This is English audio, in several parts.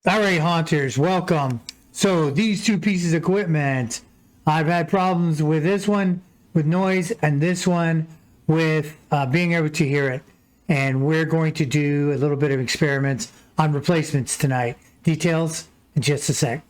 All right, Haunters, welcome. So these two pieces of equipment, I've had problems with this one with noise and this one with being able to hear it. And we're going to do a little bit of experiments on replacements tonight. Details in just a sec.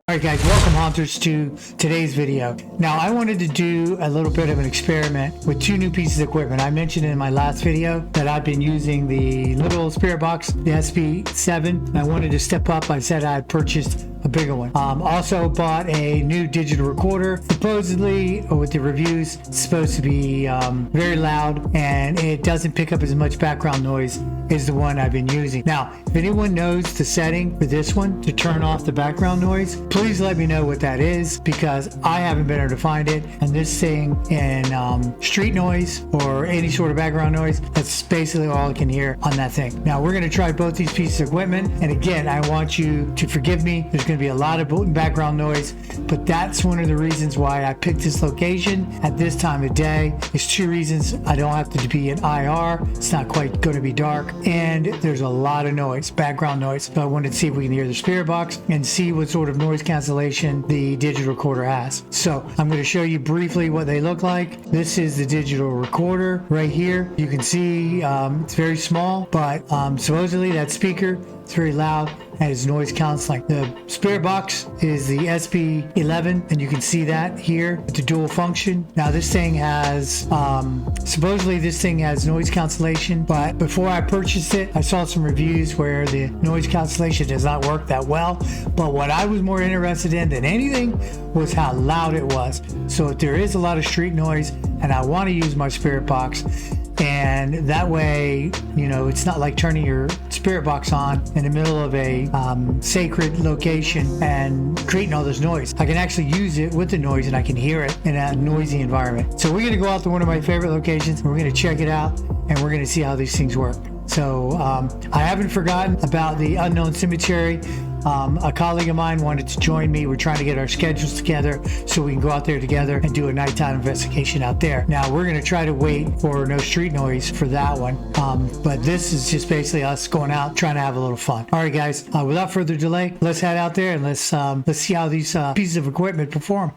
Alright guys, welcome Haunters to today's video. Now I wanted to do a little bit of an experiment with two new pieces of equipment. I mentioned in my last video that I've been using the little Spirit Box, the SB-11. I wanted to step up. I said I had purchased a bigger one. Also bought a new digital recorder. Supposedly, with the reviews, it's supposed to be very loud and it doesn't pick up as much background noise as the one I've been using. Now, if anyone knows the setting for this one to turn off the background noise, please let me know what that is, because I haven't been able to find it. And this thing in street noise or any sort of background noise, that's basically all I can hear on that thing. Now we're going to try both these pieces of equipment, and again, I want you to forgive me. There's going to be a lot of background noise, but that's one of the reasons why I picked this location at this time of day. There's two reasons. I don't have to be in IR, it's not quite going to be dark, and there's a lot of noise, background noise. So I wanted to see if we can hear the Spirit Box and see what sort of noise cancellation the digital recorder has. So I'm going to show you briefly what they look like. This is the digital recorder right here. You can see it's very small, but supposedly that speaker, it's very loud and it's noise canceling. The Spirit Box is the SB-11, and you can see that here with the dual function. Now this thing has, supposedly this thing has noise cancellation, but before I purchased it, I saw some reviews where the noise cancellation does not work that well. But what I was more interested in than anything was how loud it was. So if there is a lot of street noise and I want to use my Spirit Box, and that way, you know, it's not like turning your Spirit Box on in the middle of a sacred location and creating all this noise. I can actually use it with the noise and I can hear it in a noisy environment. So we're going to go out to one of my favorite locations and we're going to check it out and we're going to see how these things work. So I haven't forgotten about the Unknown Cemetery. A colleague of mine wanted to join me. We're trying to get our schedules together so we can go out there together and do a nighttime investigation out there. Now we're going to try to wait for no street noise for that one. But this is just basically us going out trying to have a little fun. All right, guys, without further delay, let's head out there and let's see how these pieces of equipment perform.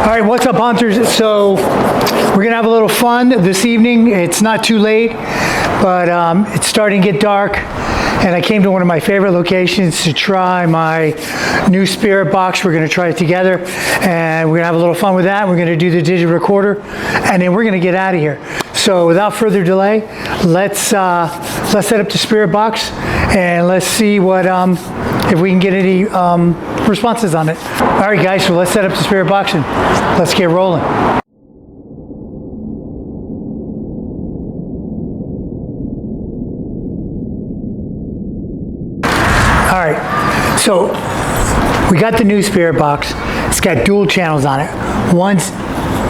All right, what's up, Hunters? So we're gonna have a little fun this evening. It's not too late, but it's starting to get dark, and I came to one of my favorite locations to try my new Spirit Box. We're gonna try it together, and we're gonna have a little fun with that. We're gonna do the digital recorder, and then we're gonna get out of here. So without further delay, let's set up the Spirit Box, and let's see what if we can get any responses on it. All right, guys, so let's set up the Spirit Box and let's get rolling. All right, so we got the new Spirit Box. It's got dual channels on it. One's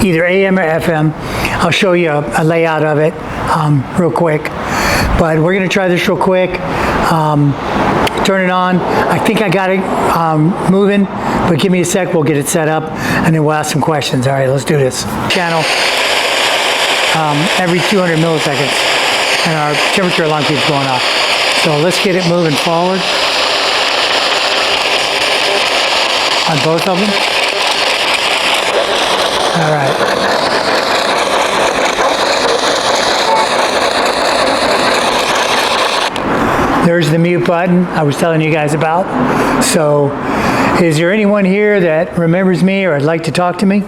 either AM or FM. I'll show you a layout of it real quick. But we're gonna try this real quick. Turn it on. I think I got it moving, but give me a sec, we'll get it set up, and then we'll ask some questions. All right, let's do this. Channel every 200 milliseconds, and our temperature alarm keeps going off. So let's get it moving forward on both of them. All right. There's the mute button I was telling you guys about. So, is there anyone here that remembers me or would like to talk to me?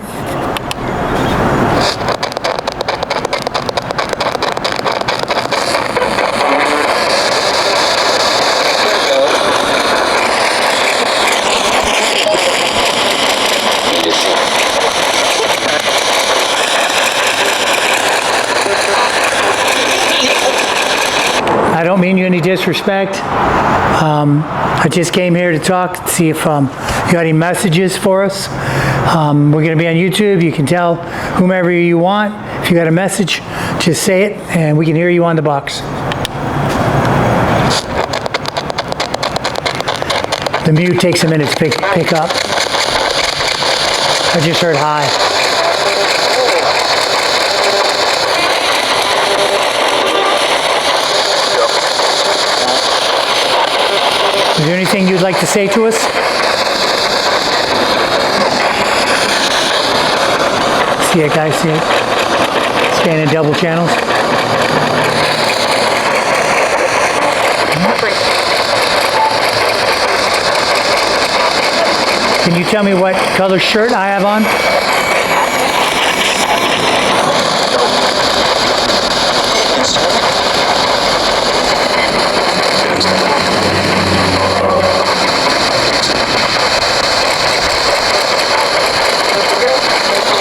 I don't mean you any disrespect. I just came here to talk, to see if you got any messages for us. We're going to be on YouTube. You can tell whomever you want. If you got a message, just say it, and we can hear you on the box. The mute takes a minute to pick up. I just heard hi. Is there anything you'd like to say to us? See it, guys, see it? Scanning double channels. Can you tell me what color shirt I have on?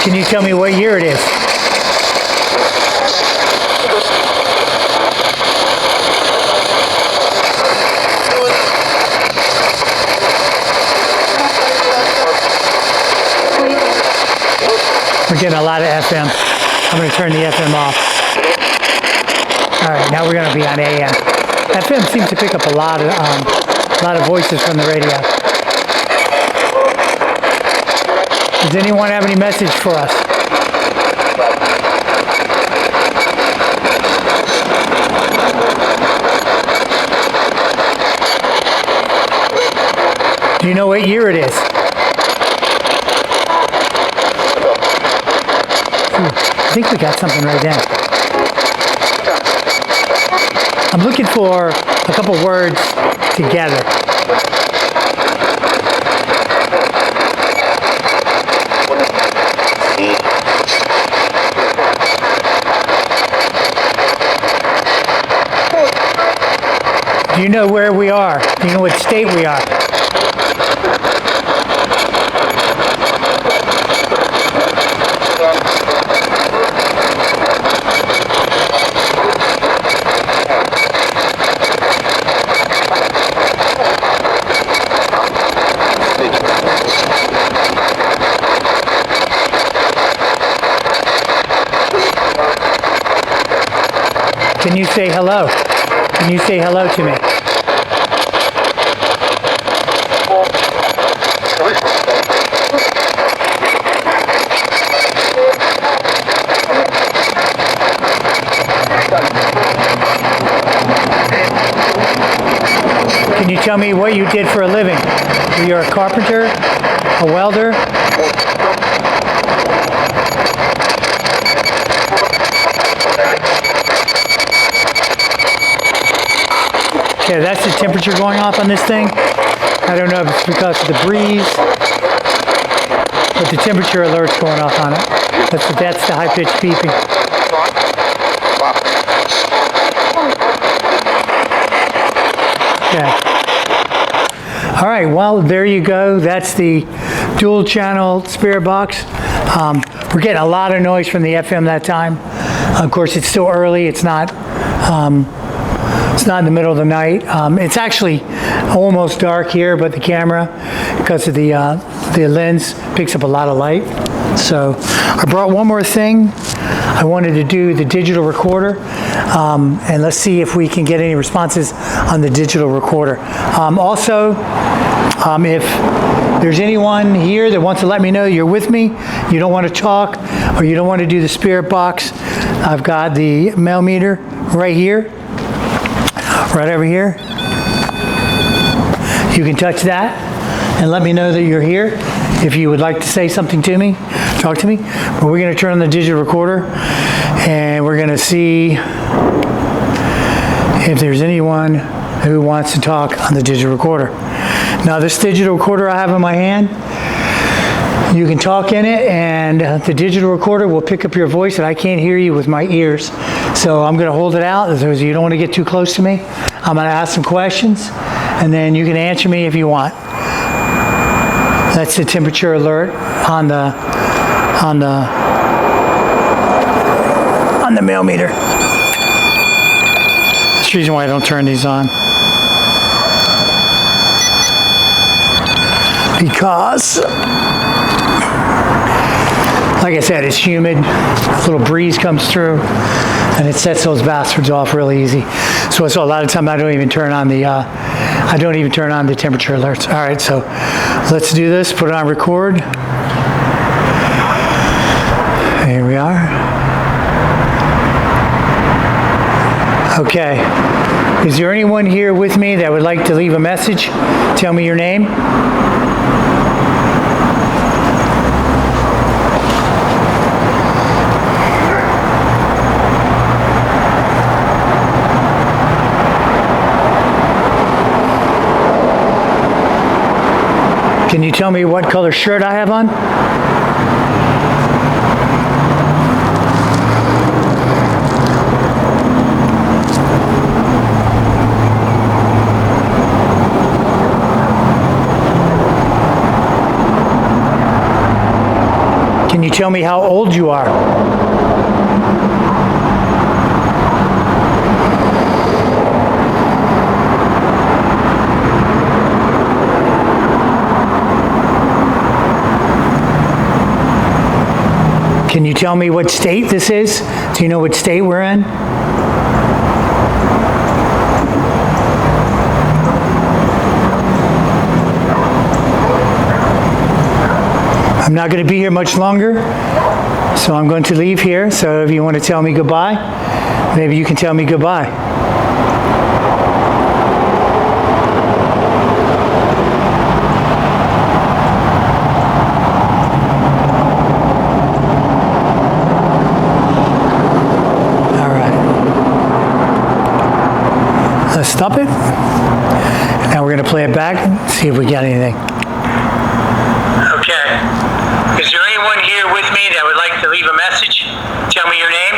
Can you tell me what year it is? We're getting a lot of FM. I'm going to turn the FM off. All right, now we're going to be on AM. FM seems to pick up a lot of voices from the radio. Does anyone have any message for us? Do you know what year it is? I think we got something right then. I'm looking for a couple words together. Do you know where we are? Do you know what state we are? Can you say hello? Can you say hello to me? Can you tell me what you did for a living? Were you a carpenter? A welder? Okay, that's the temperature going off on this thing. I don't know if it's because of the breeze, but the temperature alert's going off on it. That's the high-pitched beeping. Okay. All right, well, there you go. That's the dual channel Spirit Box. We're getting a lot of noise from the FM that time. Of course, it's still early. It's not in the middle of the night. It's actually almost dark here, but the camera, because of the lens, picks up a lot of light. So I brought one more thing. I wanted to do the digital recorder, and let's see if we can get any responses on the digital recorder. Also, if there's anyone here that wants to let me know you're with me, you don't want to talk, or you don't want to do the Spirit Box, I've got the mail meter right here. Right over here. You can touch that and let me know that you're here. If you would like to say something to me, talk to me. But we're going to turn on the digital recorder and we're going to see if there's anyone who wants to talk on the digital recorder. Now, this digital recorder I have in my hand, you can talk in it, and the digital recorder will pick up your voice, and I can't hear you with my ears. So I'm going to hold it out. You don't want to get too close to me. I'm going to ask some questions, and then you can answer me if you want. That's the temperature alert on the mail meter. Let's the reason why I don't turn these on. Because, like I said, it's humid. A little breeze comes through, and it sets those bastards off really easy. So a lot of time I don't even turn on the temperature alerts. All right, so let's do this. Put it on record. Here we are. Okay. Is there anyone here with me that would like to leave a message? Tell me your name. Can you tell me what color shirt I have on? Can you tell me how old you are? Can you tell me what state this is? Do you know what state we're in? I'm not going to be here much longer, so I'm going to leave here. So if you want to tell me goodbye, maybe you can tell me goodbye. All right. Let's stop it. Now we're going to play it back and see if we got anything. Is there anyone here with me that would like to leave a message? Tell me your name.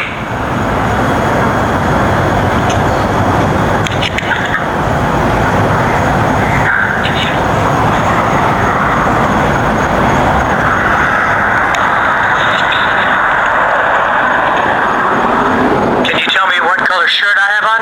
Can you tell me what color shirt I have on?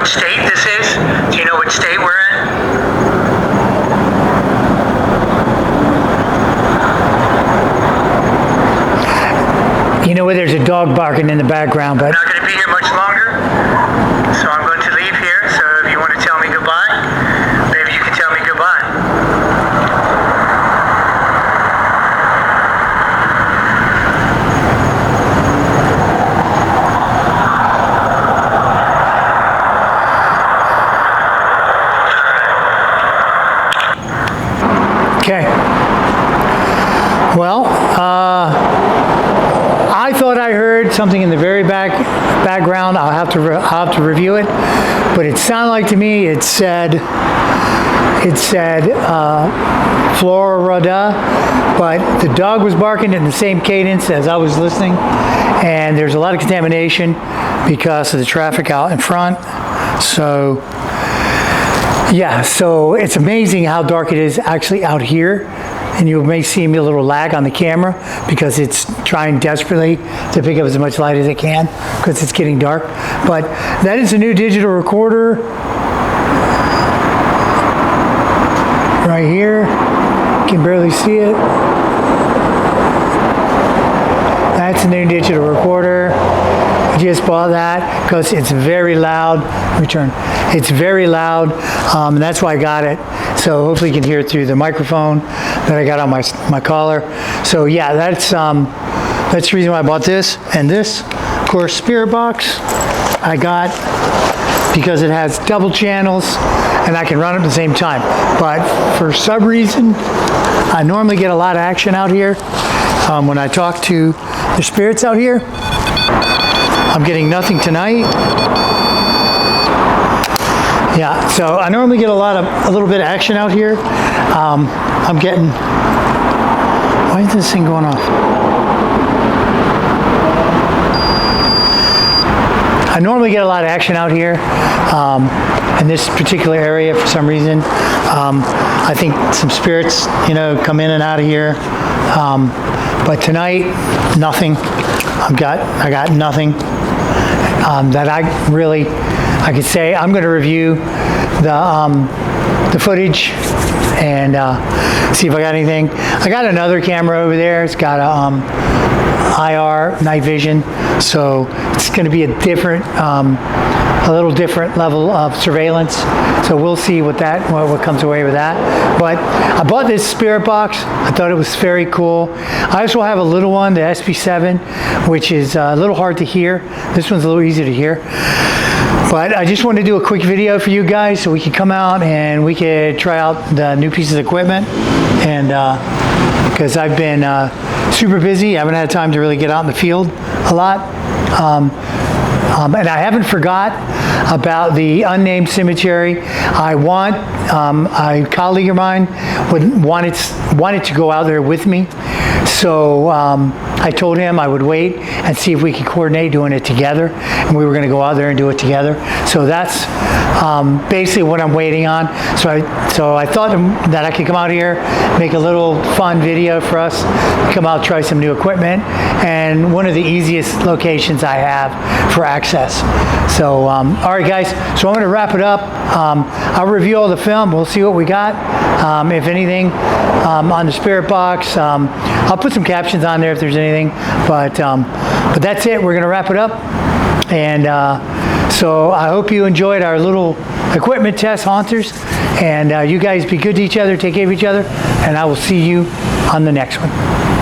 State this is? Do you know what state we're in? You know where there's a dog barking in the background, but I'm not going to be here much longer, so I'm going to leave here. So if you want to tell me goodbye, maybe you can tell me goodbye. Okay. Well, I thought I heard something in the very background. I'll have to review it, but it sounded like to me it said Florida, but the dog was barking in the same cadence as I was listening, and there's a lot of contamination because of the traffic out in front. So yeah, so it's amazing how dark it is actually out here, and you may see me a little lag on the camera because it's trying desperately to pick up as much light as it can because it's getting dark. But that is a new digital recorder right here. You can barely see it. That's a new digital recorder. I just bought that because it's very loud. Return. It's very loud, and that's why I got it. So hopefully you can hear it through the microphone that I got on my collar. So yeah, that's the reason why I bought this. And this, of course, Spirit Box, I got because it has double channels and I can run it at the same time. But for some reason, I normally get a lot of action out here when I talk to the spirits out here. I'm getting nothing tonight. Yeah, so I normally get a little bit of action out here. I'm getting, why is this thing going off? I normally get a lot of action out here in this particular area for some reason. I think some spirits, you know, come in and out of here. But tonight, nothing. I got nothing that I could say. I'm going to review the footage and see if I got anything. I got another camera over there. It's got a IR, night vision, so it's going to be a different, a little different level of surveillance. So we'll see what comes away with that. But I bought this Spirit Box. I thought it was very cool. I also have a little one, the SB-11, which is a little hard to hear. This one's a little easier to hear. But I just wanted to do a quick video for you guys so we could come out and we could try out the new pieces of equipment. And because I've been super busy, I haven't had time to really get out in the field a lot. And I haven't forgot about the unnamed cemetery. A colleague of mine wanted to go out there with me. So I told him I would wait and see if we could coordinate doing it together. And we were going to go out there and do it together. So that's basically what I'm waiting on. So I thought that I could come out here, make a little fun video for us, come out, try some new equipment, and one of the easiest locations I have for access. So, all right, guys. So I'm going to wrap it up. I'll review all the film. We'll see what we got. If anything, on the Spirit Box, I'll put some captions on there if there's anything. But that's it. We're going to wrap it up. And so I hope you enjoyed our little equipment test, Haunters. And you guys be good to each other, take care of each other, and I will see you on the next one.